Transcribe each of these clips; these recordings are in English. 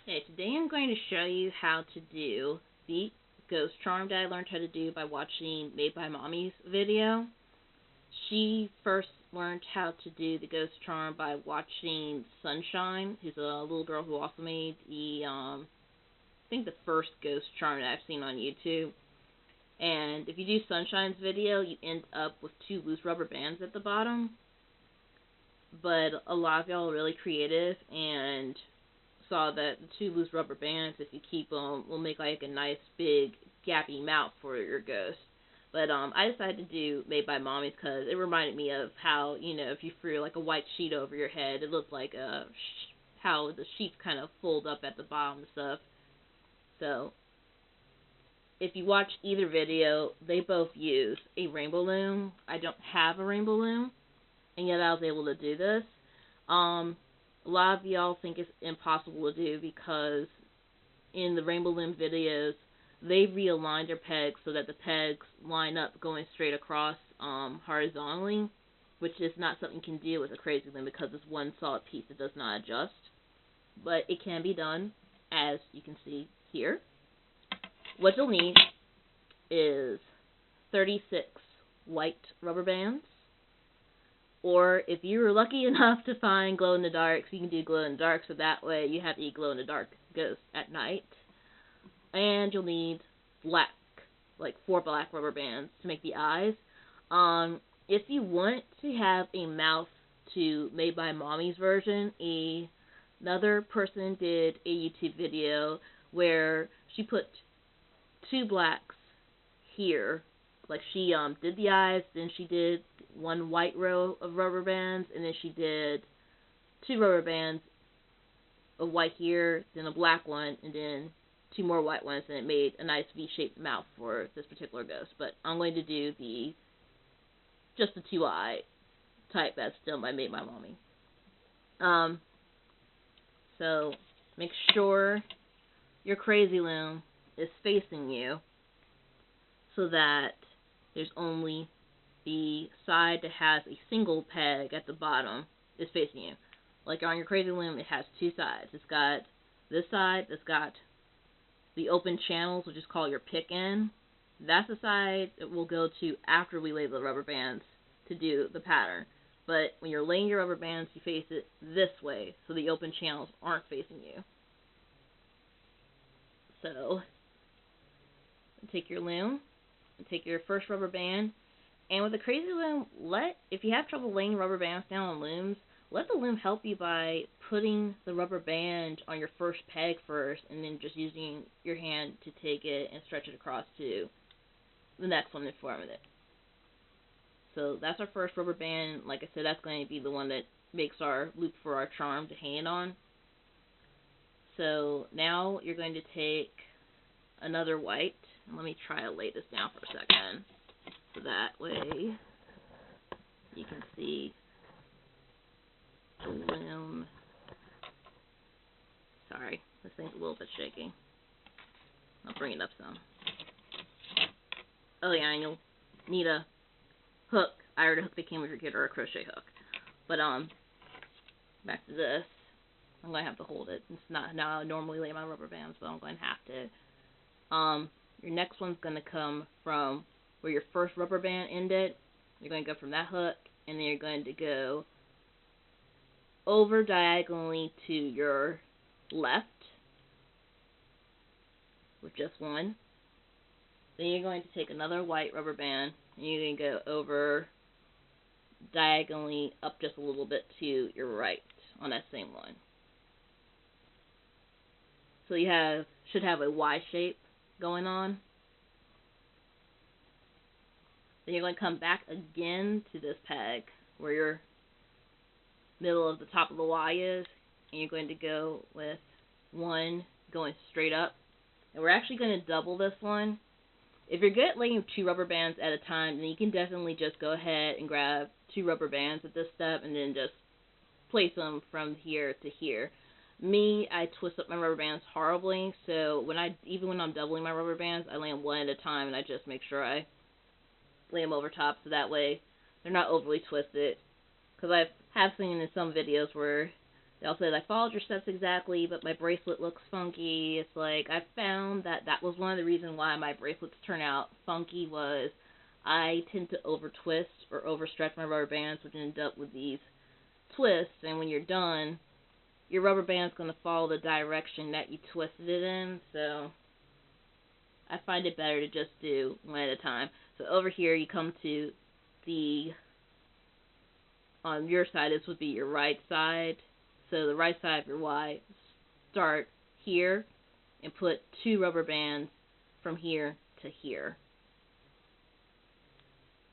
Okay, today I'm going to show you how to do the ghost charm that I learned how to do by watching Made by Mommy's video. She first learned how to do the ghost charm by watching Sunshine, who's a little girl who also made I think the first ghost charm that I've seen on YouTube. And if you do Sunshine's video, you end up with 2 loose rubber bands at the bottom. But a lot of y'all are really creative and saw that the 2 loose rubber bands, if you keep them, will make like a nice big gappy mouth for your ghost. But I decided to do Made by Mommy's because it reminded me of how, you know, if you threw like a white sheet over your head, it looked like how the sheets kind of fold up at the bottom and stuff. So if you watch either video, they both use a rainbow loom. I don't have a rainbow loom, and yet I was able to do this. A lot of y'all think it's impossible to do because in the rainbow loom videos, they realigned their pegs so that the pegs line up going straight across horizontally, which is not something you can do with a Cra-Z-Loom because it's one solid piece that does not adjust. But it can be done, as you can see here. What you'll need is 36 white rubber bands. Or if you were lucky enough to find glow-in-the-dark, you can do glow-in-the-dark, so that way you have the glow-in-the-dark ghost at night. And you'll need black, like 4 black rubber bands to make the eyes. If you want to have a mouth to Made by Mommy's version, another person did a YouTube video where she put 2 blacks here. Like she did the eyes, then she did 1 white row of rubber bands, and then she did 2 rubber bands, a white here, then a black one, and then 2 more white ones, and it made a nice V-shaped mouth for this particular ghost. But I'm going to do just the 2-eye type that's done by Made by Mommy. So make sure your Cra-Z-Loom is facing you so that there's only the side that has a single peg at the bottom is facing you. Like on your Cra-Z-Loom, it has 2 sides. It's got this side that's got the open channels, which is called your pick end. That's the side that we'll go to after we lay the rubber bands to do the pattern. But when you're laying your rubber bands, you face it this way, so the open channels aren't facing you. So take your loom, and take your first rubber band, and with the Cra-Z-Loom, if you have trouble laying rubber bands down on looms, let the loom help you by putting the rubber band on your first peg first, and then just using your hand to take it and stretch it across to the next one in front of it. So that's our first rubber band. Like I said, that's going to be the one that makes our loop for our charm to hang on. So now you're going to take another white. Let me try to lay this down for a second, so that way you can see the loom. Sorry, this thing's a little bit shaky. I'll bring it up some. Oh yeah, and you'll need a hook, either a hook that came with your kit or a crochet hook. But back to this. I'm going to have to hold it. It's not how I normally lay my rubber bands, but I'm going to have to. Your next one's going to come from where your first rubber band ended. You're going to go from that hook, and then you're going to go over diagonally to your left with just 1. Then you're going to take another white rubber band, and you're going to go over diagonally up just a little bit to your right on that same one. So you should have a Y shape going on. Then you're going to come back again to this peg where your middle of the top of the Y is, and you're going to go with 1 going straight up. And we're actually going to double this one. If you're good at laying 2 rubber bands at a time, then you can definitely just go ahead and grab 2 rubber bands at this step and then just place them from here to here. Me, I twist up my rubber bands horribly, so even when I'm doubling my rubber bands, I lay them 1 at a time, and I just make sure I lay them over top, so that way they're not overly twisted. Because I have seen in some videos where They'll say, I followed your steps exactly, but my bracelet looks funky. It's like, I found that was one of the reasons why my bracelets turn out funky was I tend to over-twist or overstretch my rubber bands, which end up with these twists, and when you're done, your rubber band's going to follow the direction that you twisted it in, so I find it better to just do one at a time. So over here, you come to the, on your side, this would be your right side. So the right side of your Y, start here and put 2 rubber bands from here to here.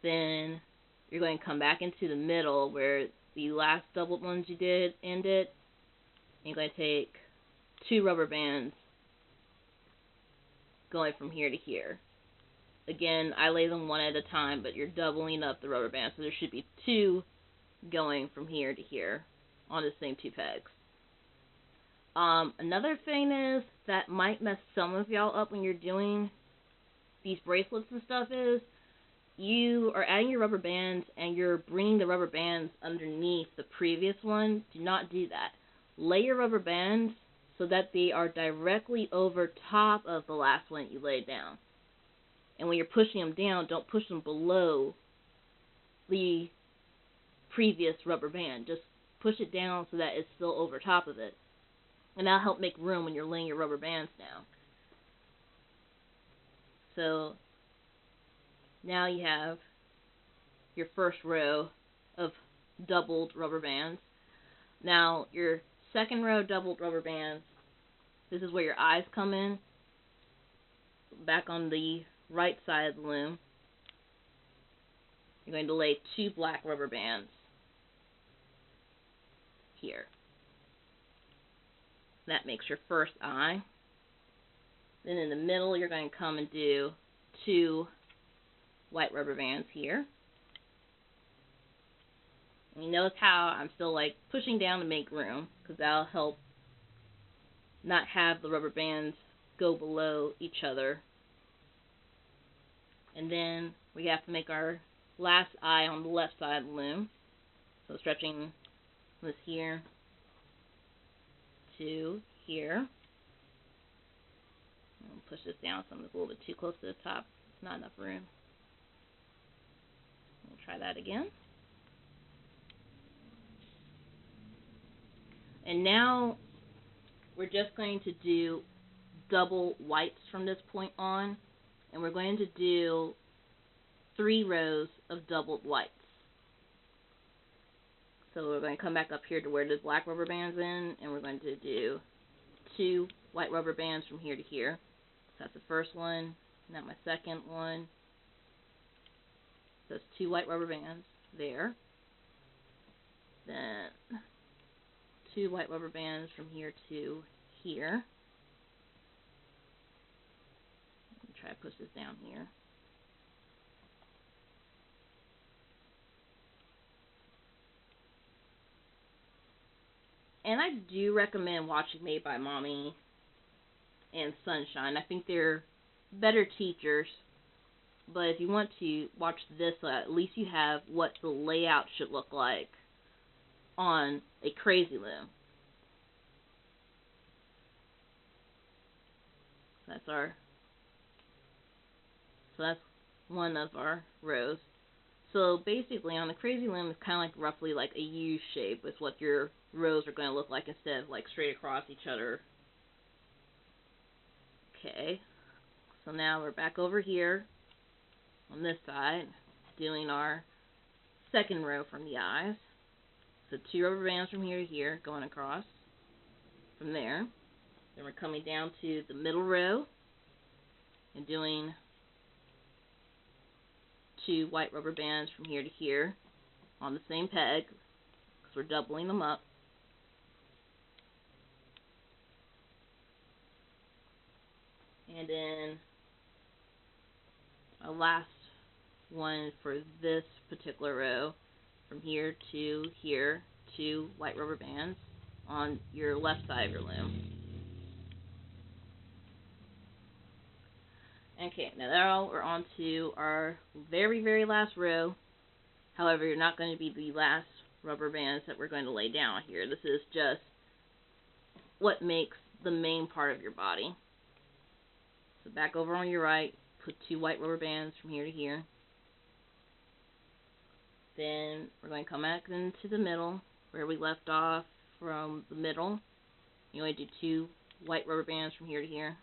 Then you're going to come back into the middle where the last doubled ones you did ended. And you're going to take 2 rubber bands going from here to here. Again, I lay them one at a time, but you're doubling up the rubber bands, so there should be 2 going from here to here on the same 2 pegs. Another thing is that might mess some of y'all up when you're doing these bracelets and stuff is you are adding your rubber bands and you're bringing the rubber bands underneath the previous one. Do not do that. Lay your rubber bands so that they are directly over top of the last one you laid down. And when you're pushing them down, don't push them below the previous rubber band. Just push it down so that it's still over top of it. And that'll help make room when you're laying your rubber bands down. So now you have your first row of doubled rubber bands. Now your second row of doubled rubber bands, this is where your eyes come in. Back on the right side of the loom, you're going to lay 2 black rubber bands here. That makes your first eye. Then in the middle, you're going to come and do 2 white rubber bands here. And you notice how I'm still like pushing down to make room, because that'll help not have the rubber bands go below each other. And then we have to make our last eye on the left side of the loom. So stretching this here to here. I'll push this down so it's a little bit too close to the top. It's not enough room. We'll try that again. And now we're just going to do double whites from this point on. And we're going to do 3 rows of doubled whites. So we're going to come back up here to where the black rubber band's in, and we're going to do 2 white rubber bands from here to here. So that's the first one, now my second one. So it's 2 white rubber bands there. Then 2 white rubber bands from here to here. Try to push this down here. And I do recommend watching Made by Mommy and Sunshine. I think they're better teachers. But if you want to watch this, at least you have what the layout should look like on a Cra-Z-Loom. So that's one of our rows. So basically on the Cra-Z-Loom, it's kind of like roughly like a U shape is what your rows are going to look like instead of like straight across each other. Okay, so now we're back over here on this side doing our second row from the eyes. So 2 rubber bands from here to here going across from there. Then we're coming down to the middle row and doing 2 white rubber bands from here to here on the same peg, because we're doubling them up. And then our last one for this particular row, from here to here, 2 white rubber bands on your left side of your loom. Okay, now we're on to our very, very last row. However, you're not going to be the last rubber bands that we're going to lay down here. This is just what makes the main part of your body. So back over on your right, put 2 white rubber bands from here to here. Then we're going to come back into the middle where we left off from the middle. You only do 2 white rubber bands from here to here.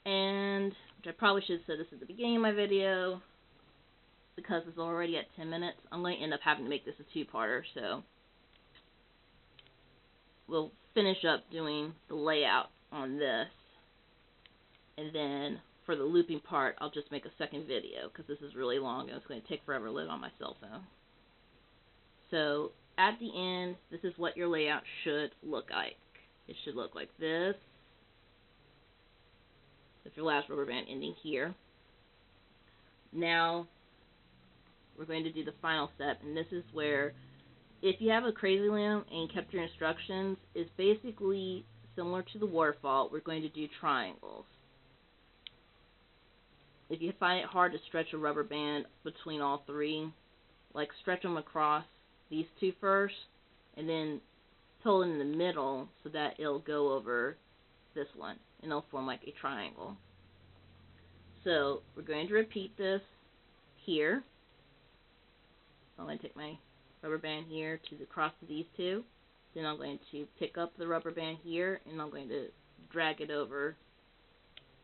And, which I probably should have said this at the beginning of my video, because it's already at 10 minutes, I'm going to end up having to make this a 2-parter, so we'll finish up doing the layout on this, and then for the looping part, I'll just make a second video, because this is really long, and it's going to take forever to load on my cell phone. So, at the end, this is what your layout should look like. It should look like this, with your last rubber band ending here. Now, we're going to do the final step, and this is where, if you have a Cra-Z-Loom and you kept your instructions, it's basically similar to the waterfall. We're going to do triangles. If you find it hard to stretch a rubber band between all 3, like stretch them across these 2 first, and then pull in the middle so that it'll go over this one, and it'll form like a triangle. So we're going to repeat this here. I'm going to take my rubber band here to the cross of these 2. Then I'm going to pick up the rubber band here, and I'm going to drag it over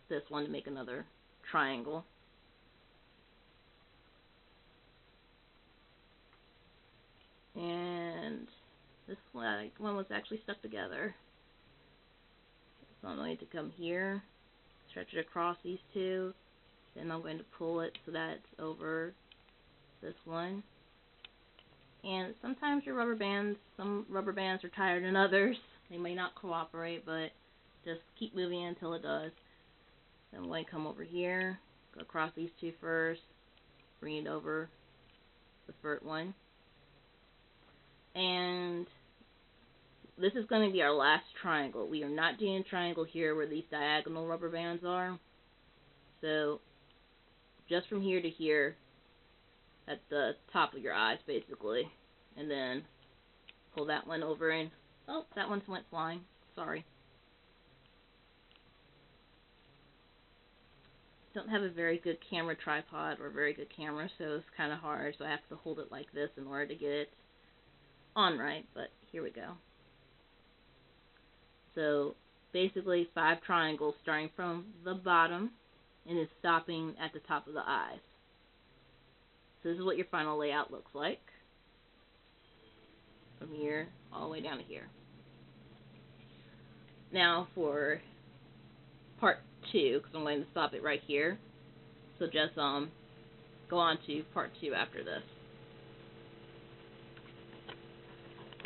this one to make another triangle. And this one was actually stuck together. So I'm going to come here, stretch it across these 2, then I'm going to pull it so that it's over this one. And sometimes your rubber bands, some rubber bands are tighter than others. They may not cooperate, but just keep moving until it does. Then I'm going to come over here, go across these 2 first, bring it over the first one. And this is going to be our last triangle. We are not doing a triangle here where these diagonal rubber bands are. So, just from here to here, at the top of your eyes, basically. And then pull that one over and, oh, that one went flying. Sorry. Don't have a very good camera tripod or a very good camera, so it's kind of hard. So I have to hold it like this in order to get it on right, but here we go. So, basically 5 triangles starting from the bottom and then stopping at the top of the eyes. So this is what your final layout looks like. From here all the way down to here. Now for part 2, because I'm going to stop it right here. So just go on to part 2 after this.